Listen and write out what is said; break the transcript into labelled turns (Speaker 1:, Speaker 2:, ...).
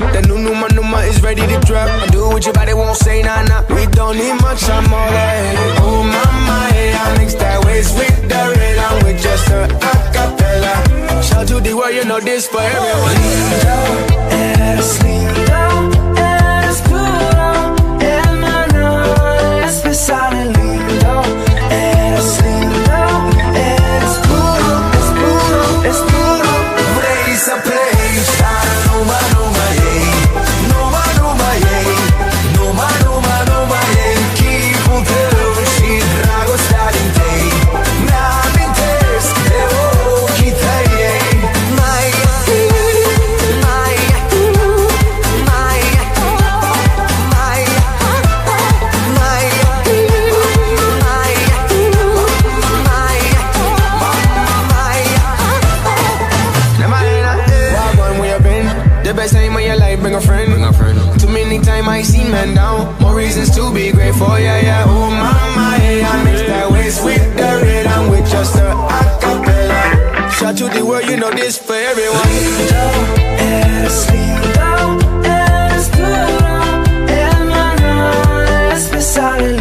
Speaker 1: up. The new Numa is ready to drop. I do what your body won't say nah nah. We don't need much, I'm all that. Oh mama, hey, I mix that waist with the rhythm with just a acapella. Shout to the world, you know this for everyone. Lindo, eres lindo, eres puro, hermano, especial y lindo. Eres lindo, eres puro, es puro, es puro. Place a place, Numa Numa, yeah. Numa Numa, yeah. Numa Numa, Numa, yeah. Keep on telling she drago starting day. Nam interest, evo kita, yeah. Maya, Maya, Maya, Maya, the best time of your life, bring a friend. Bring a friend. Too many times I seen men down. More reasons to be grateful, yeah, yeah. Oh mama, yeah, I mix that waist with the rhythm with just a acapella. Shout to the world, you know this for everyone. Lindo, eres lindo, eres puro, hermano, especial.